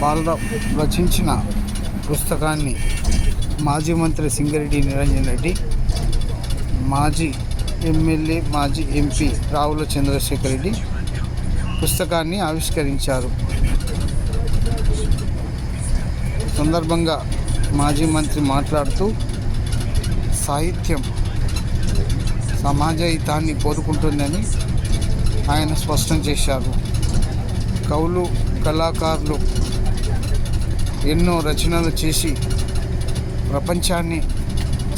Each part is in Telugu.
బాలరావు రచించిన పుస్తకాన్ని మాజీ మంత్రి సింగిరెడ్డి నిరంజన్ రెడ్డి, మాజీ ఎమ్మెల్యే, మాజీ ఎంపీ రావుల చంద్రశేఖర్ రెడ్డి పుస్తకాన్ని ఆవిష్కరించారు. సందర్భంగా మాజీ మంత్రి మాట్లాడుతూ, సాహిత్యం సమాజహితాన్ని కోరుకుంటుందని ఆయన స్పష్టం చేశారు. కవులు, కళాకారులు ఎన్నో రచనలు చేసి ప్రపంచాన్ని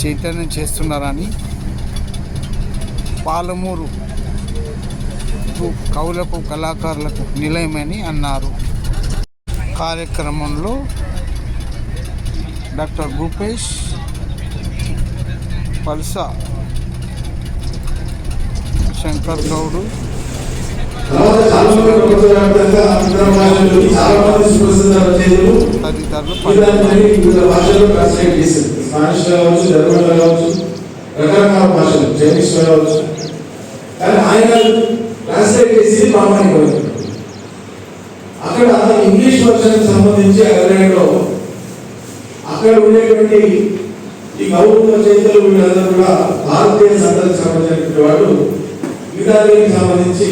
చైతన్యం చేస్తున్నారని, పాలమూరు కవులకు, కళాకారులకు నిలయమని అన్నారు. కార్యక్రమంలో డాక్టర్ భూపేష్, పల్సా శంకర్ గౌడ్, అక్కడ ఇంగ్లీష్ వర్షన్ సంబంధించి అక్కడ ఉండేటువంటి ఈ గౌరవ రచయితలు వీళ్ళందరూ కూడా భారతీయ సంతతికి సంబంధించిన వాడు గీతానికి సంబంధించి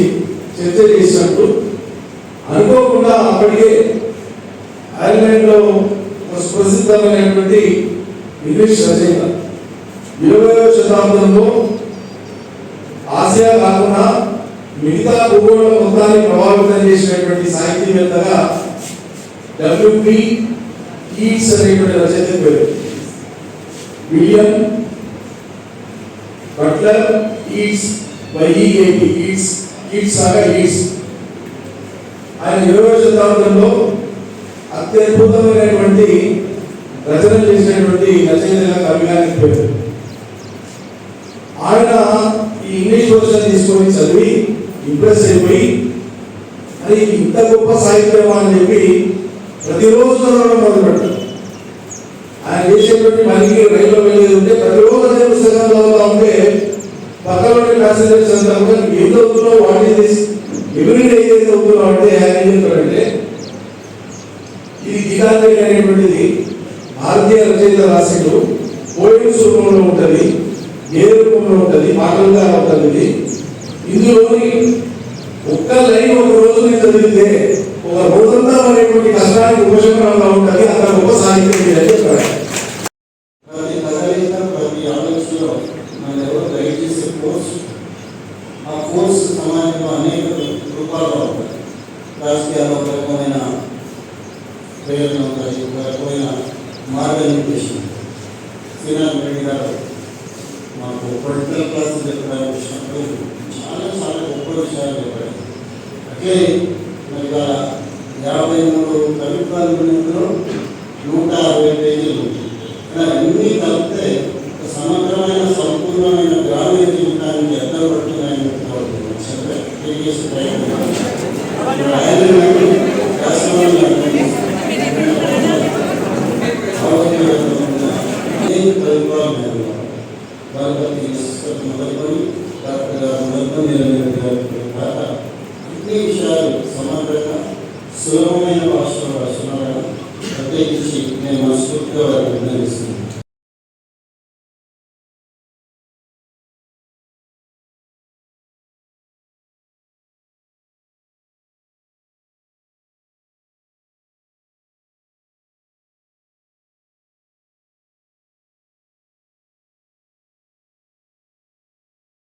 చర్చ చేసినట్టు అనుకోకుండా అప్పటికే ఐర్లాండ్ లో ప్రసిద్ధమైనటువంటి ఇంగ్లీష్ రచయిత 20వ శతాబ్దంలో ఆసియా కాకుండా మిగతా భూగోళ మొత్తాన్ని ప్రభావితం చేసినటువంటి సాహిత్యవేత్తగా W.P. ఈట్స్ అనేటువంటి రచయిత పేరు. విలియం బట్లర్ ఈట్స్, ఈట్స్ ఆయన 20వ శతాబ్దంలో అత్యద్భుతమైనటువంటి రచనలు చేసినటువంటి రచయితగా, కవిగా పేరు. ఆయన ఈ ఇంగ్లీష్ వర్షన్ తీసుకొని చదివి ఇంప్రెస్ అయిపోయి, అది ఇంత గొప్ప సాహిత్యం అని చెప్పి ప్రతిరోజు చదవడం మొదలుపెట్టారు. ఆయన చేసేటువంటి మనకి రైల్లో వెళ్ళేది ఉంటే ప్రతిరోజు అదే పుస్తకం చదువుతా ఉంటే పక్కలోని ప్యాసింజర్స్ అంతా కూడా ఏం చదువుతున్నావు, వాటి ఎవ్రీడే ఏది చదువుతున్నావు అంటే ఆయన ఏం చెప్తాడంటే, ఇది గీతాంజలి అనేటువంటిది భారతీయ రచయిత రాసిండు, పోయిమ్స్ రూపంలో ఉంటుంది, ఏ రూపంలో ఉంటుంది, పాటలుగా ఉంటుంది. ఇందులోని ఒక్క లైన్ ఒక రోజు చదివితే ఒక రోజంతా అనేటువంటి కష్టానికి ఉపశమనంగా ఉంటుంది. అంత గొప్ప సాహిత్యం అని చెప్పారు. ప్రతి కదలిక, ప్రతి ఆలోచనలో మన ఎవరు గైడ్ చేసే కోర్సు, ఆ కోర్సు సమాజంలో అనేక రూపాల్లో ఉంటాయి. రాజకీయాల్లో ఒక రకమైన ప్రయోజనం ఉంటుంది, ఒక రకమైన మార్గనిర్దేశం. శ్రీరామ్ రెడ్డి గారు మాకు పొలిటికల్ క్లాస్ చెప్పడానికి వచ్చినప్పుడు చాలా చాలా గొప్ప విషయాలు చెప్పారు. అట్లే మరి 53 కవిత్వాలు 160 పేజీలు అన్నీ కలిపితే ఒక సమగ్రమైన, సంపూర్ణమైన గ్రామీణ జీవితానికి ఎక్కడ పడుతున్నాయని మొదలుకొని డాక్టర్ గారు మొదలుకొని అన్ని విషయాలు సమగ్రంగా సులభమైన భాషలో రాసిన ప్రత్యేకించి నేను మనస్ఫూర్తిగా వారికి అభినందిస్తున్నాను.